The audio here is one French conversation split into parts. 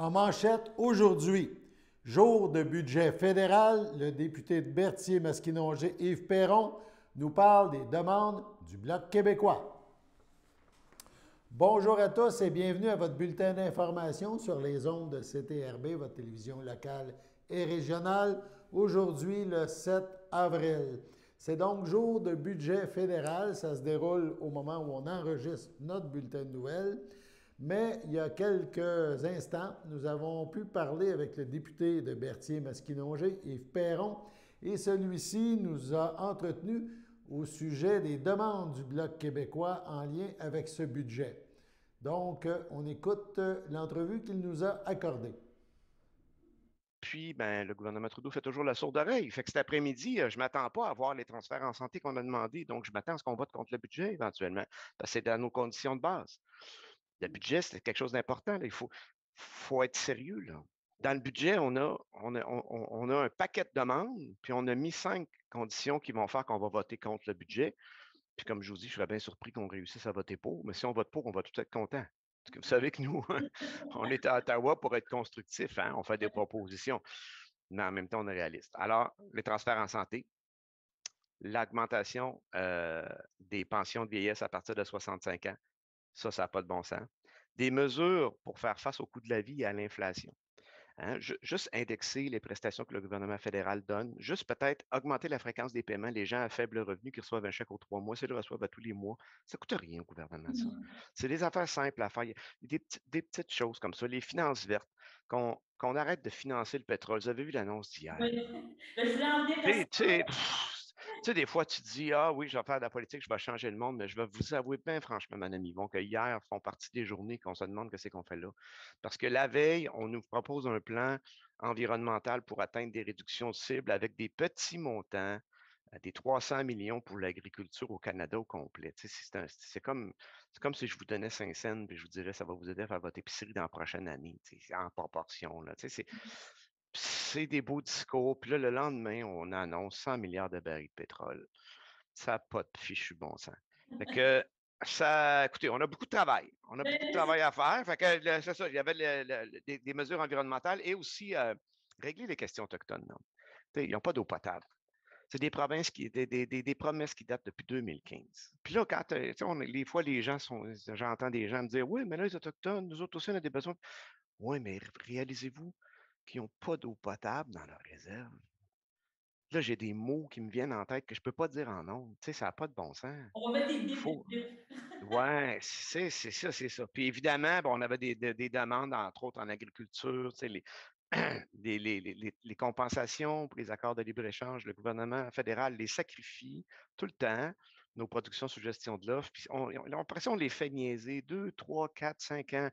En manchette aujourd'hui, jour de budget fédéral, le député de Berthier-Masquinongé, Yves Perron, nous parle des demandes du Bloc québécois. Bonjour à tous et bienvenue à votre bulletin d'information sur les ondes de CTRB, votre télévision locale et régionale, aujourd'hui le 7 avril. C'est donc jour de budget fédéral, ça se déroule au moment où on enregistre notre bulletin de nouvelles. Mais il y a quelques instants, nous avons pu parler avec le député de Berthier-Masquinongé, Yves Perron, et celui-ci nous a entretenu au sujet des demandes du Bloc québécois en lien avec ce budget. Donc, on écoute l'entrevue qu'il nous a accordée. Puis, ben, le gouvernement Trudeau fait toujours la sourde oreille. Fait que cet après-midi, je ne m'attends pas à voir les transferts en santé qu'on a demandé. Donc, je m'attends à ce qu'on vote contre le budget éventuellement. Parce que c'est dans nos conditions de base. Le budget, c'est quelque chose d'important. Il faut être sérieux, là. Dans le budget, on a un paquet de demandes, puis on a mis 5 conditions qui vont faire qu'on va voter contre le budget. Puis comme je vous dis, je serais bien surpris qu'on réussisse à voter pour. Mais si on vote pour, on va tout être content. Parce que vous savez que nous, on est à Ottawa pour être constructif, hein? On fait des propositions, mais en même temps, on est réaliste. Alors, les transferts en santé, l'augmentation des pensions de vieillesse à partir de 65 ans, ça n'a pas de bon sens. Des mesures pour faire face au coût de la vie et à l'inflation. Hein? Juste indexer les prestations que le gouvernement fédéral donne, juste peut-être augmenter la fréquence des paiements. Les gens à faible revenu qui reçoivent un chèque aux 3 mois, s'ils le reçoivent à tous les mois, ça ne coûte rien au gouvernement, ça. C'est des affaires simples à faire. Il y a des petites choses comme ça. Les finances vertes, qu'on arrête de financer le pétrole. Vous avez vu l'annonce d'hier. Oui, je voulais en venir à Tu sais, des fois, tu te dis, ah oui, je vais faire de la politique, je vais changer le monde, mais je vais vous avouer bien franchement, Mme Yvon, que hier font partie des journées qu'on se demande ce qu'on fait là. Parce que la veille, on nous propose un plan environnemental pour atteindre des réductions de cibles avec des petits montants, des 300 millions pour l'agriculture au Canada au complet. Tu sais, c'est comme si je vous donnais 5 cents et je vous dirais, ça va vous aider à faire votre épicerie dans la prochaine année, tu sais, en proportion. Là. Tu sais, c'est des beaux discours. Puis là, le lendemain, on annonce 100 milliards de barils de pétrole. Ça n'a pas de fichu bon sens. Fait que écoutez, on a beaucoup de travail. On a beaucoup de travail à faire. Fait que c'est ça, il y avait des mesures environnementales et aussi régler les questions autochtones. Ils n'ont pas d'eau potable. C'est des provinces des promesses qui datent depuis 2015. Puis là, quand des fois, j'entends des gens me dire, oui, mais là, les Autochtones, nous autres aussi, on a des besoins. Oui, mais réalisez-vous qui n'ont pas d'eau potable dans leur réserve. Là, j'ai des mots qui me viennent en tête que je ne peux pas dire en ondes. Tu sais, ça n'a pas de bon sens. On va mettre des Faut... bip. Ouais, c'est ça, c'est ça. Puis évidemment, bon, on avait des demandes, entre autres en agriculture, tu sais, les compensations pour les accords de libre-échange. Le gouvernement fédéral les sacrifie tout le temps, nos productions sous gestion de l'offre. Puis on a l'impression qu'on les fait niaiser 2, 3, 4, 5 ans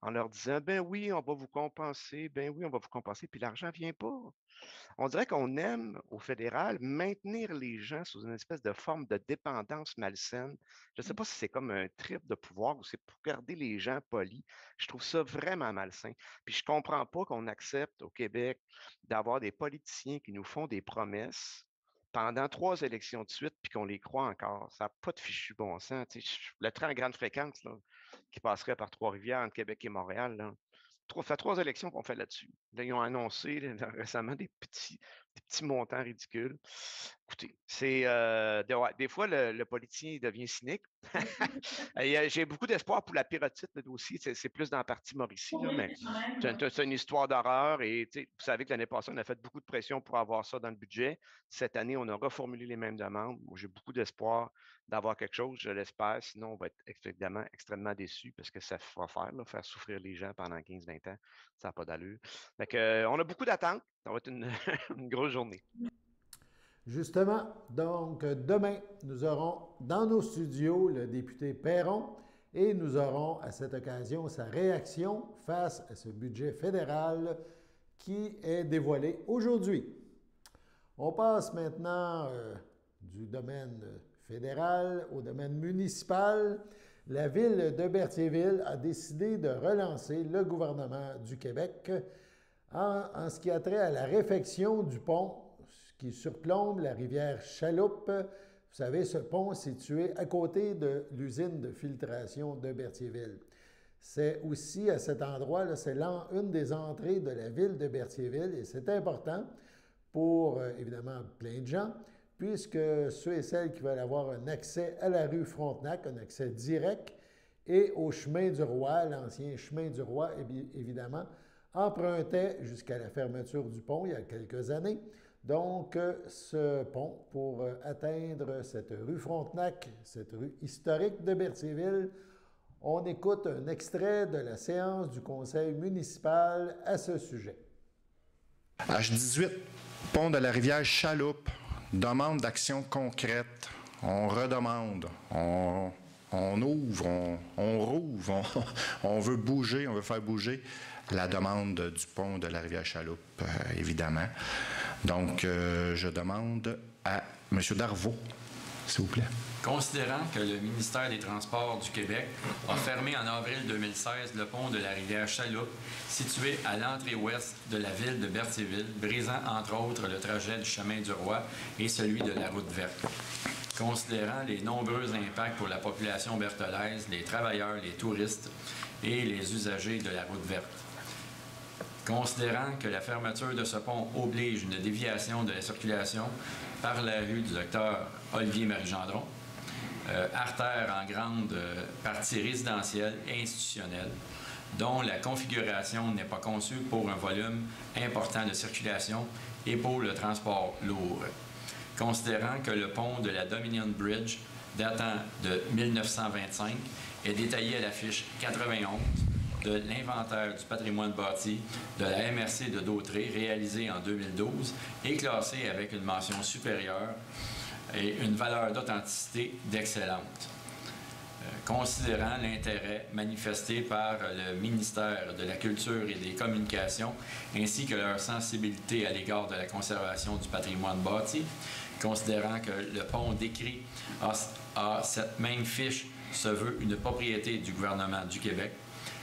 en leur disant, ben oui, on va vous compenser, ben oui, on va vous compenser, puis l'argent ne vient pas. On dirait qu'on aime, au fédéral, maintenir les gens sous une espèce de forme de dépendance malsaine. Je ne sais pas si c'est comme un trip de pouvoir ou c'est pour garder les gens polis. Je trouve ça vraiment malsain. Puis je ne comprends pas qu'on accepte au Québec d'avoir des politiciens qui nous font des promesses pendant 3 élections de suite, puis qu'on les croit encore. Ça n'a pas de fichu bon sens. Le train à grande fréquence là, qui passerait par Trois-Rivières, entre Québec et Montréal, là, ça fait 3 élections qu'on fait là-dessus. Là, ils ont annoncé récemment des petits montants ridicules. Écoutez, des fois, le politicien il devient cynique. J'ai beaucoup d'espoir pour la pyrotite, le dossier. C'est plus dans la partie Mauricie, là, mais Quand même. c'est une histoire d'horreur. Et vous savez que l'année passée, on a fait beaucoup de pression pour avoir ça dans le budget. Cette année, on a reformulé les mêmes demandes. Moi, j'ai beaucoup d'espoir d'avoir quelque chose, je l'espère. Sinon, on va être évidemment extrêmement déçus parce que ça va faire souffrir les gens pendant 15-20 ans. Ça n'a pas d'allure. Fait que, on a beaucoup d'attentes. Ça va être une, une grosse journée. Justement, donc demain, nous aurons dans nos studios le député Perron et nous aurons à cette occasion sa réaction face à ce budget fédéral qui est dévoilé aujourd'hui. On passe maintenant du domaine fédéral au domaine municipal. La ville de Berthierville a décidé de relancer le gouvernement du Québec en ce qui a trait à la réfection du pont qui surplombe la rivière Chaloupe. Vous savez, ce pont situé à côté de l'usine de filtration de Berthierville. C'est aussi à cet endroit, c'est une des entrées de la ville de Berthierville et c'est important pour, évidemment, plein de gens, puisque ceux et celles qui veulent avoir un accès à la rue Frontenac, un accès direct, et au chemin du Roi, l'ancien chemin du Roi, évidemment, empruntait jusqu'à la fermeture du pont il y a quelques années. Donc, ce pont, pour atteindre cette rue Frontenac, cette rue historique de Berthierville, on écoute un extrait de la séance du conseil municipal à ce sujet. H18, pont de la rivière Chaloupe, demande d'action concrète. On redemande, on ouvre, on rouvre, on veut bouger, on veut faire bouger la demande du pont de la rivière Chaloupe, évidemment. Donc, je demande à M. Darvaux, s'il vous plaît. Considérant que le ministère des Transports du Québec a fermé en avril 2016 le pont de la rivière Chaloupe, situé à l'entrée ouest de la ville de Berthierville, brisant entre autres le trajet du chemin du Roi et celui de la route verte. Considérant les nombreux impacts pour la population berthelaise, les travailleurs, les touristes et les usagers de la route verte. Considérant que la fermeture de ce pont oblige une déviation de la circulation par la rue du docteur Olivier-Marie Gendron, artère en grande partie résidentielle et institutionnelle, dont la configuration n'est pas conçue pour un volume important de circulation et pour le transport lourd. Considérant que le pont de la Dominion Bridge, datant de 1925, est détaillé à la fiche 91 de l'inventaire du patrimoine bâti de la MRC de Dautré, réalisé en 2012, et classé avec une mention supérieure et une valeur d'authenticité d'excellente. Considérant l'intérêt manifesté par le ministère de la Culture et des Communications, ainsi que leur sensibilité à l'égard de la conservation du patrimoine bâti, considérant que le pont décrit à cette même fiche se veut une propriété du gouvernement du Québec,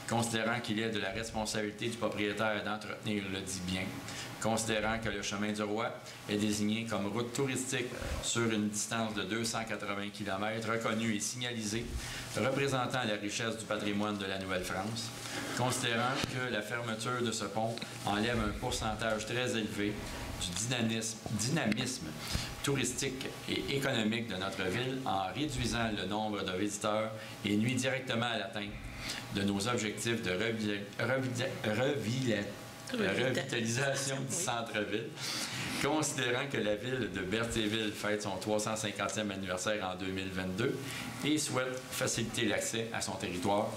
considérant qu'il est de la responsabilité du propriétaire d'entretenir le dit bien, considérant que le chemin du Roi est désigné comme route touristique sur une distance de 280 km, reconnue et signalisée, représentant la richesse du patrimoine de la Nouvelle-France, considérant que la fermeture de ce pont enlève un pourcentage très élevé du dynamisme touristique et économique de notre ville en réduisant le nombre de visiteurs et nuit directement à l'atteinte de nos objectifs de revitalisation du centre-ville, considérant que la ville de Berthierville fête son 350e anniversaire en 2022 et souhaite faciliter l'accès à son territoire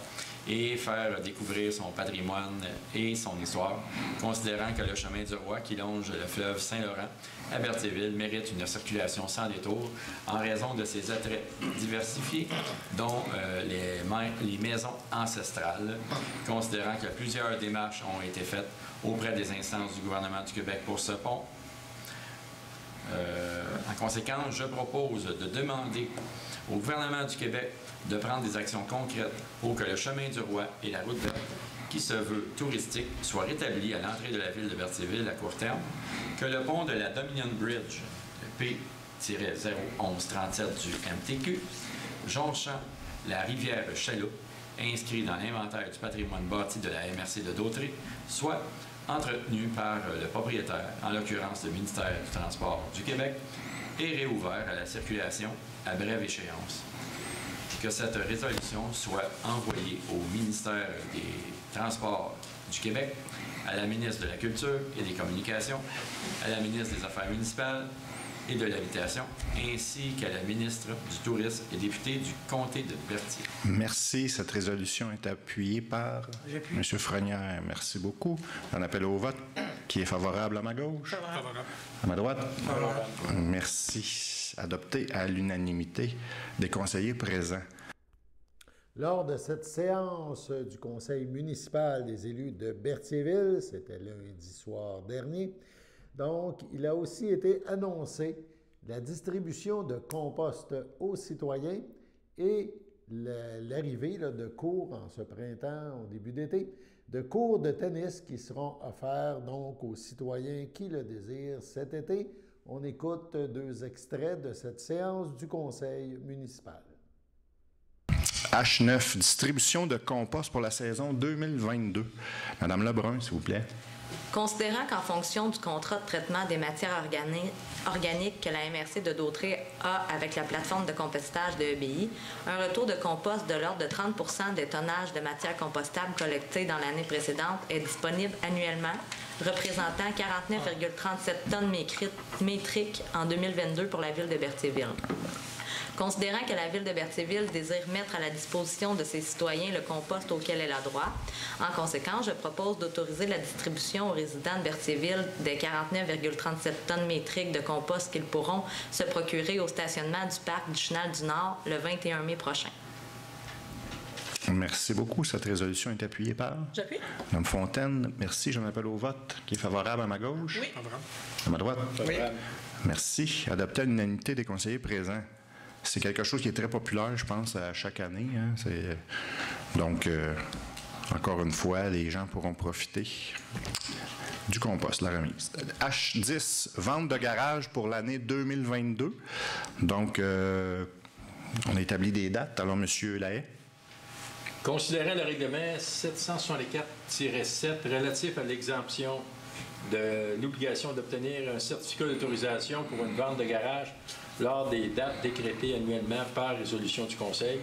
et faire découvrir son patrimoine et son histoire, considérant que le chemin du Roi qui longe le fleuve Saint-Laurent à Berthierville mérite une circulation sans détour en raison de ses attraits diversifiés, dont les maisons ancestrales, considérant que plusieurs démarches ont été faites auprès des instances du gouvernement du Québec pour ce pont. En conséquence, je propose de demander au gouvernement du Québec de prendre des actions concrètes pour que le chemin du Roi et la route verte, qui se veut touristique, soient rétablis à l'entrée de la ville de Berthierville à court terme, que le pont de la Dominion Bridge, le P-01137 du MTQ, jonchant la rivière Chaloupe, inscrit dans l'inventaire du patrimoine bâti de la MRC de Dautré, soit entretenu par le propriétaire, en l'occurrence le ministère du Transport du Québec, et réouvert à la circulation à brève échéance. Que cette résolution soit envoyée au ministère des Transports du Québec, à la ministre de la Culture et des Communications, à la ministre des Affaires municipales et de l'Habitation, ainsi qu'à la ministre du Tourisme et députée du comté de Berthier. Merci. Cette résolution est appuyée par M. Frenière. Merci beaucoup. On appelle au vote. Qui est favorable à ma gauche? Favorable. À ma droite? Favorable. Merci. Adopté à l'unanimité des conseillers présents. Lors de cette séance du conseil municipal des élus de Berthierville, c'était lundi soir dernier, donc il a aussi été annoncé la distribution de compost aux citoyens et l'arrivée de cours en ce printemps, au début d'été, de cours de tennis qui seront offerts donc aux citoyens qui le désirent cet été. On écoute 2 extraits de cette séance du conseil municipal. H9, distribution de compost pour la saison 2022. Madame Lebrun, s'il vous plaît. Considérant qu'en fonction du contrat de traitement des matières organiques que la MRC de Dautré a avec la plateforme de compostage de EBI, un retour de compost de l'ordre de 30 % des tonnages de matières compostables collectés dans l'année précédente est disponible annuellement, représentant 49,37 tonnes métriques en 2022 pour la ville de Berthierville. Considérant que la ville de Berthierville désire mettre à la disposition de ses citoyens le compost auquel elle a droit, en conséquence, je propose d'autoriser la distribution aux résidents de Berthierville des 49,37 tonnes métriques de compost qu'ils pourront se procurer au stationnement du parc du Chenal du Nord le 21 mai prochain. Merci beaucoup. Cette résolution est appuyée par? J'appuie. Mme Fontaine, merci. Je m'appelle au vote. Qui est favorable à ma gauche? Oui. À ma droite? Oui. Merci. Adopté à l'unanimité des conseillers présents. C'est quelque chose qui est très populaire, je pense, à chaque année. Hein. Donc, encore une fois, les gens pourront profiter du compost, la remise. H10, vente de garage pour l'année 2022. Donc, on a établi des dates. Alors, M. Lahaye. Considérant le règlement 764-7 relatif à l'exemption de l'obligation d'obtenir un certificat d'autorisation pour une vente de garage lors des dates décrétées annuellement par résolution du Conseil.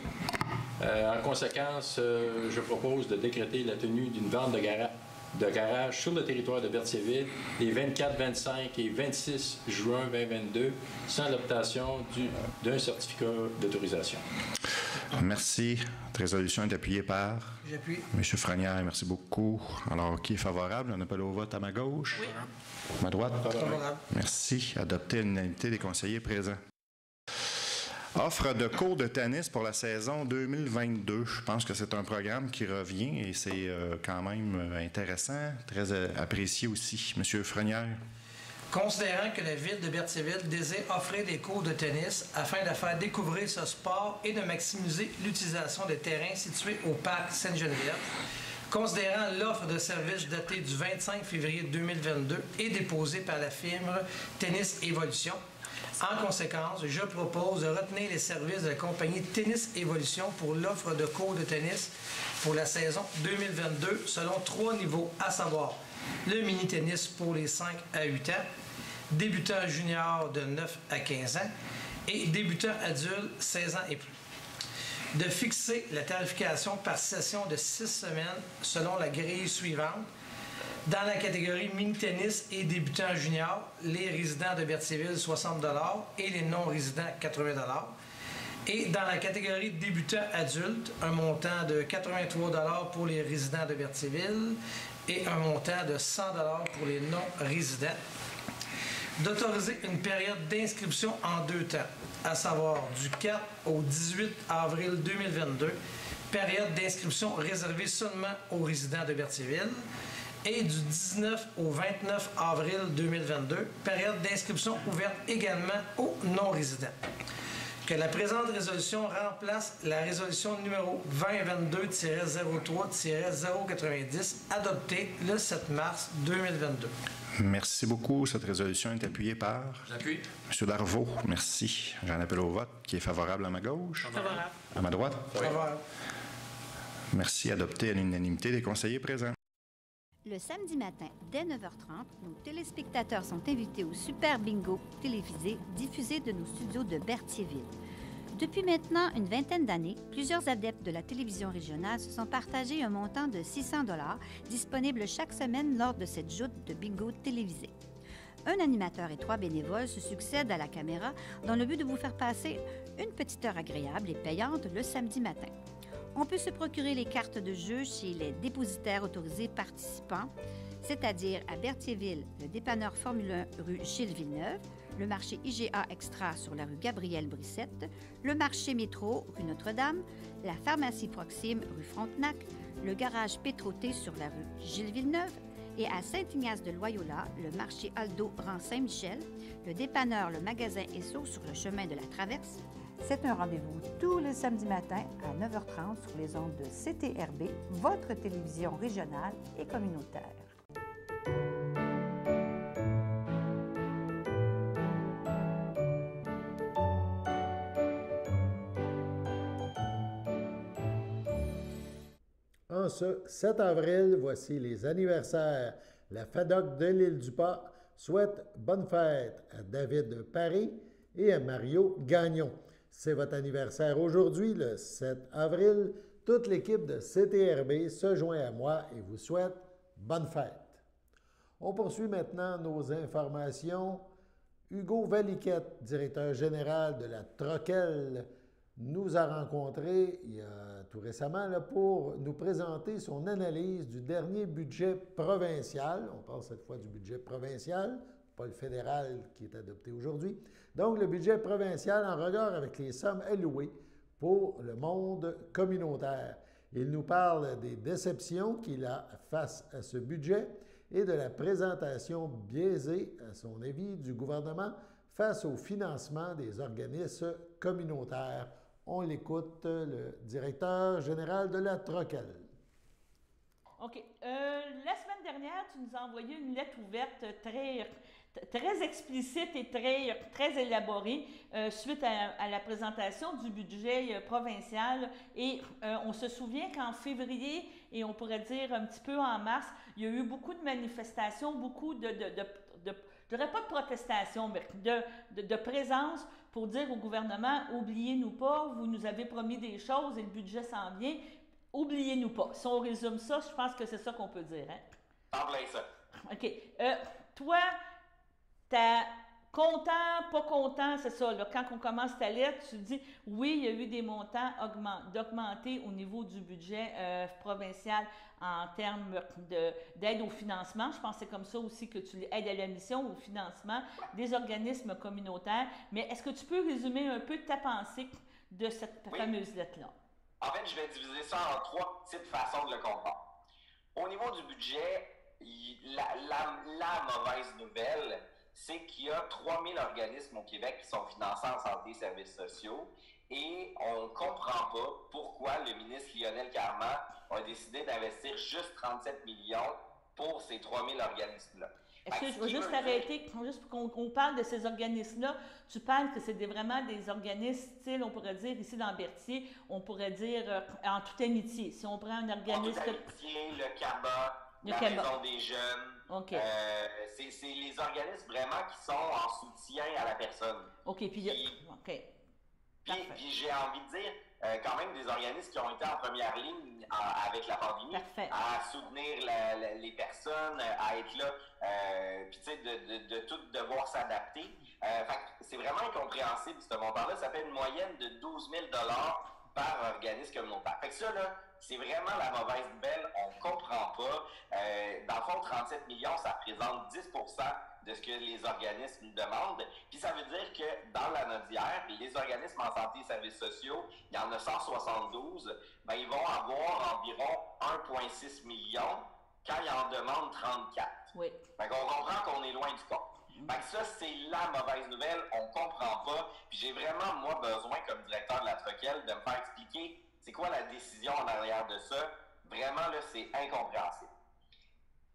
En conséquence, je propose de décréter la tenue d'une vente de garage sur le territoire de Berthierville les 24, 25 et 26 juin 2022 sans l'obtention d'un certificat d'autorisation. Merci. Cette résolution est appuyée par? J'appuie. M. Franière, merci beaucoup. Alors, qui est favorable? On appelle au vote à ma gauche. Oui. À ma droite? Favorable. Merci. Adopté à l'unanimité des conseillers présents. Offre de cours de tennis pour la saison 2022. Je pense que c'est un programme qui revient et c'est quand même intéressant, très apprécié aussi. Monsieur Frenière. Considérant que la ville de Berthierville désire offrir des cours de tennis afin de faire découvrir ce sport et de maximiser l'utilisation des terrains situés au parc Sainte-Geneviève, considérant l'offre de service datée du 25 février 2022 et déposée par la firme Tennis Évolution, en conséquence, je propose de retenir les services de la compagnie Tennis Évolution pour l'offre de cours de tennis pour la saison 2022 selon 3 niveaux, à savoir le mini-tennis pour les 5 à 8 ans, débutant junior de 9 à 15 ans et débutant adulte 16 ans et plus. De fixer la tarification par session de 6 semaines selon la grille suivante. Dans la catégorie mini-tennis et débutants junior, les résidents de Berthierville, 60 $ et les non-résidents, 80 $. Et dans la catégorie débutants adultes, un montant de 83 $ pour les résidents de Berthierville et un montant de 100 $ pour les non-résidents. D'autoriser une période d'inscription en 2 temps, à savoir du 4 au 18 avril 2022, période d'inscription réservée seulement aux résidents de Berthierville, et du 19 au 29 avril 2022, période d'inscription ouverte également aux non-résidents. Que la présente résolution remplace la résolution numéro 2022-03-090 adoptée le 7 mars 2022. Merci beaucoup. Cette résolution est appuyée par? J'appuie. M. Darvaux, merci. J'en appelle au vote. Qui est favorable à ma gauche? Favorable. À ma droite? Favorable. Merci. Adopté à l'unanimité des conseillers présents. Le samedi matin, dès 9h30, nos téléspectateurs sont invités au Super Bingo télévisé diffusé de nos studios de Berthierville. Depuis maintenant une vingtaine d'années, plusieurs adeptes de la télévision régionale se sont partagés un montant de 600 $ disponible chaque semaine lors de cette joute de bingo télévisé. Un animateur et 3 bénévoles se succèdent à la caméra dans le but de vous faire passer une petite heure agréable et payante le samedi matin. On peut se procurer les cartes de jeu chez les dépositaires autorisés participants, c'est-à-dire à Berthierville, le dépanneur Formule 1 rue Gilles Villeneuve, le marché IGA Extra sur la rue Gabriel-Brissette, le marché Métro rue Notre-Dame, la pharmacie Proxime rue Frontenac, le garage Pétroté sur la rue Gilles Villeneuve et à Saint-Ignace de Loyola, le marché Aldo rang Saint-Michel, le dépanneur Le Magasin Esso sur le chemin de la Traverse. C'est un rendez-vous tous les samedis matins à 9h30 sur les ondes de CTRB, votre télévision régionale et communautaire. En ce 7 avril, voici les anniversaires. La FADOC de l'Île-du-Pas souhaite bonne fête à David Paris et à Mario Gagnon. C'est votre anniversaire aujourd'hui, le 7 avril. Toute l'équipe de CTRB se joint à moi et vous souhaite bonne fête. On poursuit maintenant nos informations. Hugo Valiquette, directeur général de la Troquelle, nous a rencontrés tout récemment là, pour nous présenter son analyse du dernier budget provincial. On parle cette fois du budget provincial, pas le fédéral qui est adopté aujourd'hui. Donc, le budget provincial en regard avec les sommes allouées pour le monde communautaire. Il nous parle des déceptions qu'il a face à ce budget et de la présentation biaisée, à son avis, du gouvernement face au financement des organismes communautaires. On l'écoute, le directeur général de la Troquelle. OK. La semaine dernière, tu nous as envoyé une lettre ouverte très explicite et très élaborée suite à la présentation du budget provincial. Et on se souvient qu'en février, et on pourrait dire un petit peu en mars, il y a eu beaucoup de manifestations, beaucoup je dirais pas de protestations, mais de présence pour dire au gouvernement, oubliez-nous pas, vous nous avez promis des choses et le budget s'en vient. Oubliez-nous pas. Si on résume ça, je pense que c'est ça qu'on peut dire. Hein? En plein ça. OK. Toi, t'es content, pas content, c'est ça. Là, quand on commence ta lettre, tu dis, oui, il y a eu des montants d'augmenter au niveau du budget provincial en termes d'aide au financement. Je pense que c'est comme ça aussi que tu aides à la mission, au financement des organismes communautaires. Mais est-ce que tu peux résumer un peu ta pensée de cette fameuse lettre-là? En fait, je vais diviser ça en 3 petites façons de le comprendre. Au niveau du budget, la mauvaise nouvelle, c'est qu'il y a 3000 organismes au Québec qui sont financés en santé et services sociaux et on ne comprend pas pourquoi le ministre Lionel Carman a décidé d'investir juste 37 millions pour ces 3000 organismes-là. Est-ce que je vais juste arrêter, juste pour qu'on parle de ces organismes-là, tu parles que c'est vraiment des organismes, style, on pourrait dire, ici dans Berthier, on pourrait dire en toute amitié. Si on prend un organisme... En toute amitié, le CABA, la Maison des Jeunes, okay. C'est les organismes vraiment qui sont en soutien à la personne. OK, Puis j'ai envie de dire, quand même des organismes qui ont été en première ligne avec la pandémie, à soutenir les personnes, à être là, puis tu sais, de tout devoir s'adapter. C'est vraiment incompréhensible ce montant-là. Ça fait une moyenne de 12 000 $ par organisme communautaire. Fait que ça, là, c'est vraiment la mauvaise nouvelle. On ne comprend pas. Dans le fond, 37 millions, ça représente 10 % de ce que les organismes demandent. Puis ça veut dire que dans la Nodière, les organismes en santé et services sociaux, il y en a 172, ben, ils vont avoir environ 1,6 million quand ils en demandent 34. Oui. Fait qu'on comprend qu'on est loin du compte. Fait que ça, c'est la mauvaise nouvelle. On ne comprend pas. Puis j'ai vraiment, moi, besoin, comme directeur de la Troquelle, de me faire expliquer c'est quoi la décision en arrière de ça. Vraiment, là, c'est incompréhensible.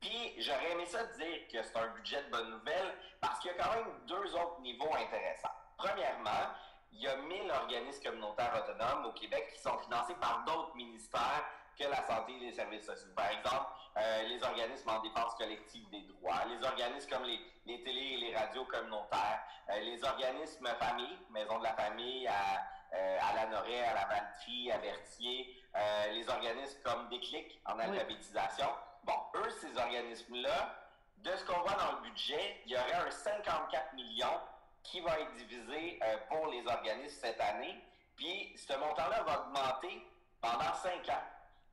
Puis, j'aurais aimé ça dire que c'est un budget de bonne nouvelle parce qu'il y a quand même 2 autres niveaux intéressants. Premièrement, il y a 1000 organismes communautaires autonomes au Québec qui sont financés par d'autres ministères que la santé et les services sociaux. Par exemple, les organismes en défense collective des droits, les organismes comme les télés et les radios communautaires, les organismes famille, Maison de la famille à La Noret, à la Valtrie, à Berthier, les organismes comme Déclic en alphabétisation. Bon, eux, ces organismes-là, de ce qu'on voit dans le budget, il y aurait un 54 millions qui va être divisé pour les organismes cette année. Puis, ce montant-là va augmenter pendant 5 ans.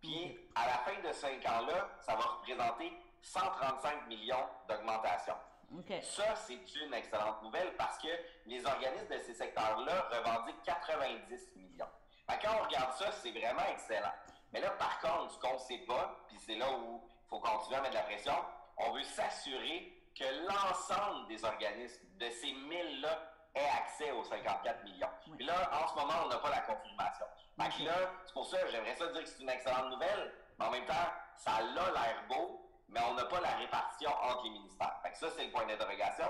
Puis, à la fin de 5 ans-là, ça va représenter 135 millions d'augmentation. Okay. Ça, c'est une excellente nouvelle parce que les organismes de ces secteurs-là revendiquent 90 millions. Fait que quand on regarde ça, c'est vraiment excellent. Mais là, par contre, ce qu'on ne sait pas, puis c'est là où il faut continuer à mettre de la pression, on veut s'assurer que l'ensemble des organismes de ces 1000-là aient accès aux 54 millions. Oui. Puis là, en ce moment, on n'a pas la confirmation. Fait que là, c'est pour ça que j'aimerais ça dire que c'est une excellente nouvelle, mais en même temps, ça a l'air beau, mais on n'a pas la répartition entre les ministères. Fait que ça, c'est le point d'interrogation.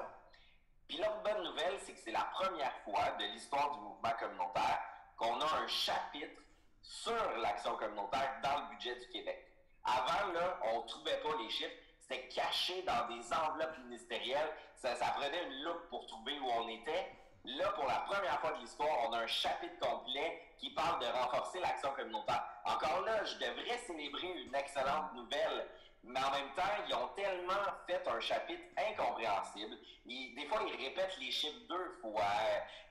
Puis l'autre bonne nouvelle, c'est que c'est la première fois de l'histoire du mouvement communautaire qu'on a un chapitre sur l'action communautaire dans le budget du Québec. Avant, là, on ne trouvait pas les chiffres. C'était caché dans des enveloppes ministérielles. Ça prenait une loupe pour trouver où on était. Là, pour la première fois de l'histoire, on a un chapitre complet qui parle de renforcer l'action communautaire. Encore là, je devrais célébrer une excellente nouvelle, mais en même temps, ils ont tellement fait un chapitre incompréhensible. Des fois, ils répètent les chiffres 2 fois.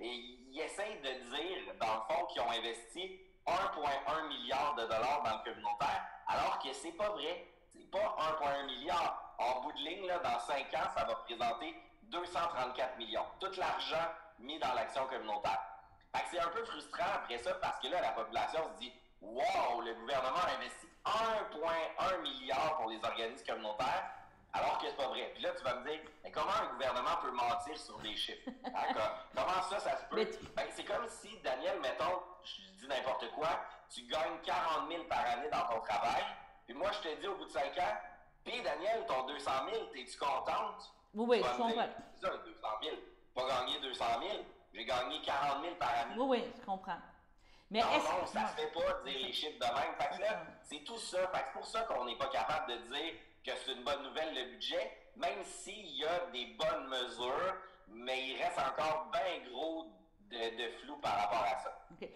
Et ils essayent de dire, dans le fond, qu'ils ont investi 1,1 milliard de dollars dans le communautaire, alors que c'est pas vrai. C'est pas 1,1 milliard. En bout de ligne, là, dans 5 ans, ça va représenter 234 millions. Tout l'argent mis dans l'action communautaire. Fait que c'est un peu frustrant après ça parce que là, la population se dit « Wow, le gouvernement a investi 1,1 milliard pour les organismes communautaires, alors que c'est pas vrai. » Puis là, tu vas me dire « Mais comment un gouvernement peut mentir sur des chiffres? » Comment ça se peut? Ben, c'est comme si, Daniel, mettons, je dis n'importe quoi, tu gagnes 40 000 par année dans ton travail, puis moi, je te dis au bout de 5 ans, « Puis Daniel, ton 200 000, t'es-tu contente? » Oui, je comprends. C'est ça, 200 000. Pas gagné 200 000, j'ai gagné 40 000 par année. Oui, je comprends. Mais non, ça ne se fait pas de dire les chiffres de même. Fait que là, c'est tout ça. Fait que c'est pour ça qu'on n'est pas capable de dire que c'est une bonne nouvelle, le budget, même s'il y a des bonnes mesures, mais il reste encore bien gros de flou par rapport à ça. Okay.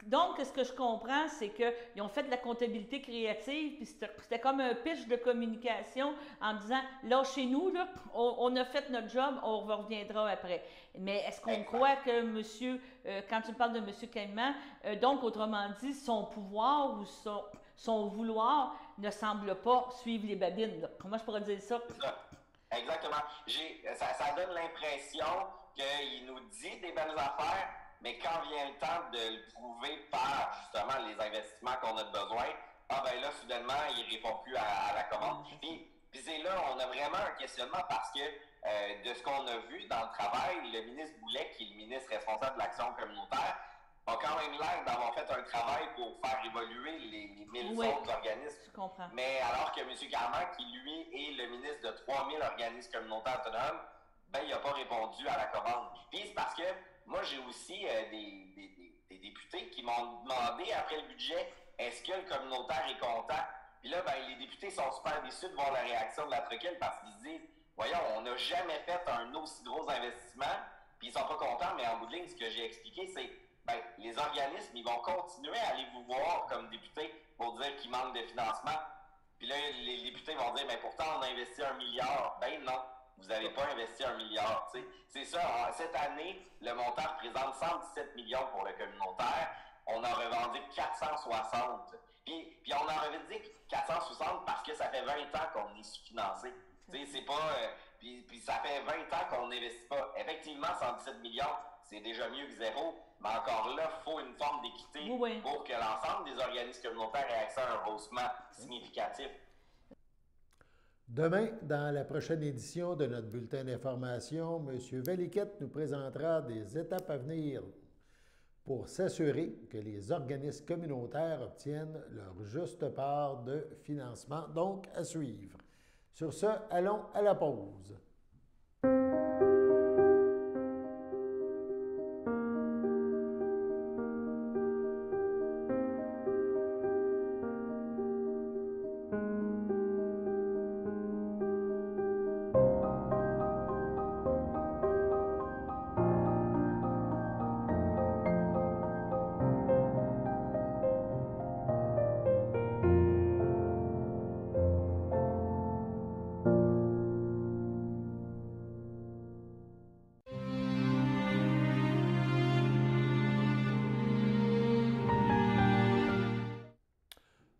Donc, ce que je comprends, c'est qu'ils ont fait de la comptabilité créative, puis c'était comme un pitch de communication en disant « Là, chez nous, là, on a fait notre job, on reviendra après. » Mais est-ce qu'on croit que monsieur, quand tu parles de M. Caïman, donc, autrement dit, son pouvoir ou son vouloir ne semble pas suivre les babines? Là. Comment je pourrais dire ça? Exactement. Ça donne l'impression qu'il nous dit des belles affaires, mais quand vient le temps de le prouver par, justement, les investissements qu'on a besoin, ben là, soudainement, il ne répond plus à la commande. Puis c'est là, on a vraiment un questionnement parce que de ce qu'on a vu dans le travail, le ministre Boulet, qui est le ministre responsable de l'action communautaire, a quand même l'air d'avoir fait un travail pour faire évoluer les 1000 autres organismes. Je comprends. Mais alors que M. Carman, qui lui est le ministre de 3000 organismes communautaires autonomes, ben, il n'a pas répondu à la commande. Puis c'est parce que moi, j'ai aussi des députés qui m'ont demandé après le budget, est-ce que le communautaire est content? Puis là, ben, les députés sont super déçus de voir la réaction de la Troquelle parce qu'ils se disent, voyons, on n'a jamais fait un aussi gros investissement, puis ils sont pas contents, mais en bout de ligne, ce que j'ai expliqué, c'est, ben, les organismes, ils vont continuer à aller vous voir comme députés pour dire qu'il manque de financement. Puis là, les députés vont dire, mais pourtant, on a investi 1 milliard. Ben non. Vous n'avez pas investi 1 milliard. T'sais. C'est ça, cette année, le montant représente 117 millions pour le communautaire. On en revendique 460. Puis on en revendique 460 parce que ça fait 20 ans qu'on est sous-financé. C'est pas. Puis ça fait 20 ans qu'on n'investit pas. Effectivement, 117 millions, c'est déjà mieux que zéro. Mais encore là, il faut une forme d'équité pour que l'ensemble des organismes communautaires aient accès à un rehaussement significatif. Demain, dans la prochaine édition de notre bulletin d'information, M. Valiquette nous présentera des étapes à venir pour s'assurer que les organismes communautaires obtiennent leur juste part de financement, donc à suivre. Sur ce, allons à la pause.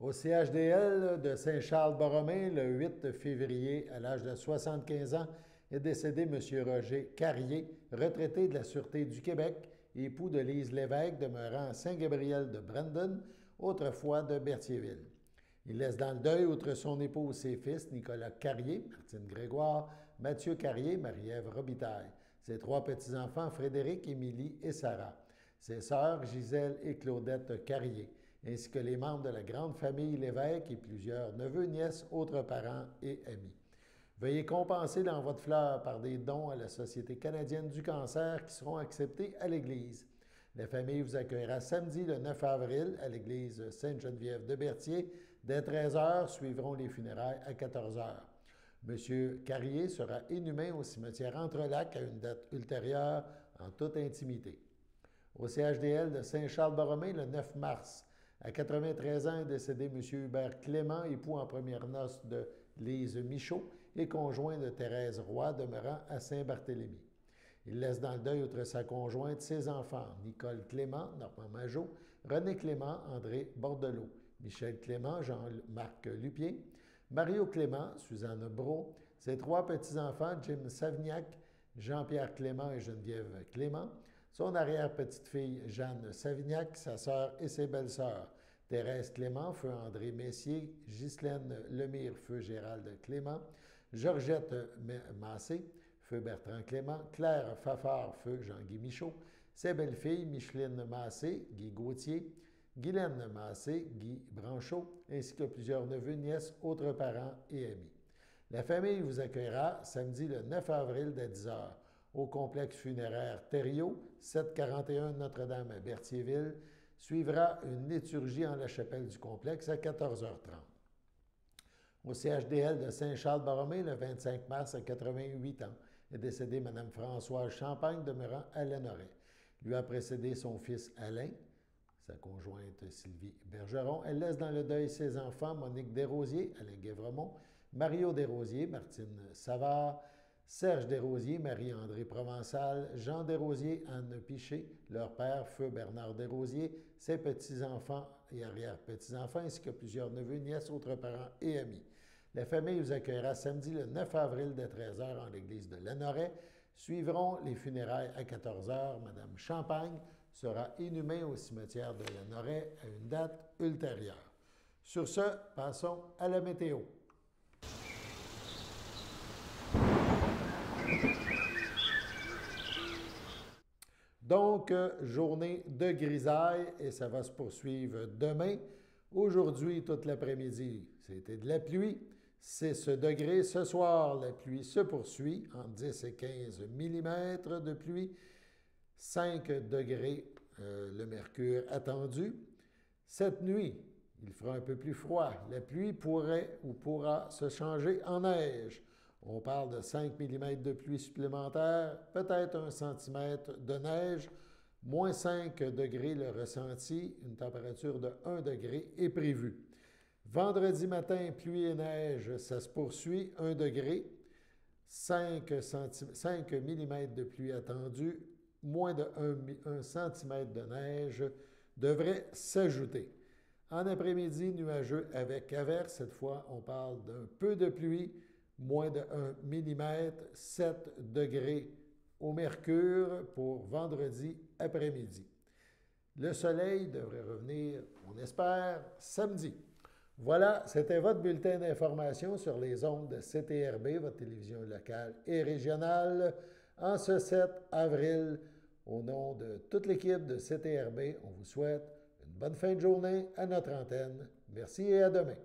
Au CHDL de Saint-Charles-Borromée, le 8 février, à l'âge de 75 ans, est décédé M. Roger Carrier, retraité de la Sûreté du Québec, époux de Lise Lévesque, demeurant à Saint-Gabriel de Brandon, autrefois de Berthierville. Il laisse dans le deuil, outre son épouse, ses fils, Nicolas Carrier, Martine Grégoire, Mathieu Carrier, Marie-Ève Robitaille, ses 3 petits-enfants, Frédéric, Émilie et Sarah, ses sœurs, Gisèle et Claudette Carrier, ainsi que les membres de la grande famille Lévesque et plusieurs neveux, nièces, autres parents et amis. Veuillez compenser dans votre fleur par des dons à la Société canadienne du cancer qui seront acceptés à l'Église. La famille vous accueillera samedi le 9 avril à l'Église Sainte-Geneviève de Berthier Dès 13 h, suivront les funérailles à 14 h. M. Carrier sera inhumé au cimetière Entrelacs à une date ultérieure en toute intimité. Au CHDL de Saint-Charles-Borromée, le 9 mars, à 93 ans, est décédé M. Hubert Clément, époux en première noces de Lise Michaud et conjoint de Thérèse Roy, demeurant à Saint-Barthélemy. Il laisse dans le deuil, outre sa conjointe, ses enfants, Nicole Clément, Normand Majot, René Clément, André Bordelot, Michel Clément, Jean-Marc Lupien, Mario Clément, Suzanne Brault, ses 3 petits-enfants, Jim Savignac, Jean-Pierre Clément et Geneviève Clément, son arrière-petite-fille Jeanne Savignac, sa sœur et ses belles-sœurs, Thérèse Clément, feu André Messier, Ghislaine Lemire, feu Gérald Clément, Georgette Massé, feu Bertrand Clément, Claire Fafard, feu Jean-Guy Michaud, ses belles-filles Micheline Massé, Guy Gauthier, Guylaine Massé, Guy Branchot, ainsi que plusieurs neveux, nièces, autres parents et amis. La famille vous accueillera samedi le 9 avril dès 10 h au complexe funéraire Thériault, 741 Notre-Dame à Berthierville. Suivra une liturgie en la chapelle du complexe à 14 h 30. Au CHDL de Saint-Charles-Borromée, le 25 mars à 88 ans, est décédée Mme Françoise Champagne, demeurant à Lanoret. Lui a précédé son fils Alain, sa conjointe Sylvie Bergeron. Elle laisse dans le deuil ses enfants Monique Desrosiers, Alain Guévremont, Mario Desrosiers, Martine Savard, Serge Desrosiers, Marie-André Provençal, Jean Desrosiers, Anne Piché, leur père, feu Bernard Desrosiers, ses petits-enfants et arrière-petits-enfants, ainsi que plusieurs neveux, nièces, autres parents et amis. La famille vous accueillera samedi le 9 avril dès 13 h en l'église de Lanoret. Suivront les funérailles à 14 h. Madame Champagne sera inhumée au cimetière de Lanoret à une date ultérieure. Sur ce, passons à la météo. Donc, journée de grisaille et ça va se poursuivre demain. Aujourd'hui, toute l'après-midi, c'était de la pluie. 6 degrés. Ce soir, la pluie se poursuit, entre 10 et 15 mm de pluie. 5 degrés, le mercure attendu. Cette nuit, il fera un peu plus froid. La pluie pourrait ou pourra se changer en neige. On parle de 5 mm de pluie supplémentaire, peut-être 1 cm de neige. Moins 5 degrés le ressenti, une température de 1 degré est prévue. Vendredi matin, pluie et neige, ça se poursuit, 1 degré, 5 mm de pluie attendue, moins de 1 cm de neige devrait s'ajouter. En après-midi, nuageux avec averse, cette fois on parle d'un peu de pluie, moins de 1 mm, 7 degrés au mercure pour vendredi après-midi. Le soleil devrait revenir, on espère, samedi. Voilà, c'était votre bulletin d'information sur les ondes de CTRB, votre télévision locale et régionale, en ce 7 avril. Au nom de toute l'équipe de CTRB, on vous souhaite une bonne fin de journée à notre antenne. Merci et à demain.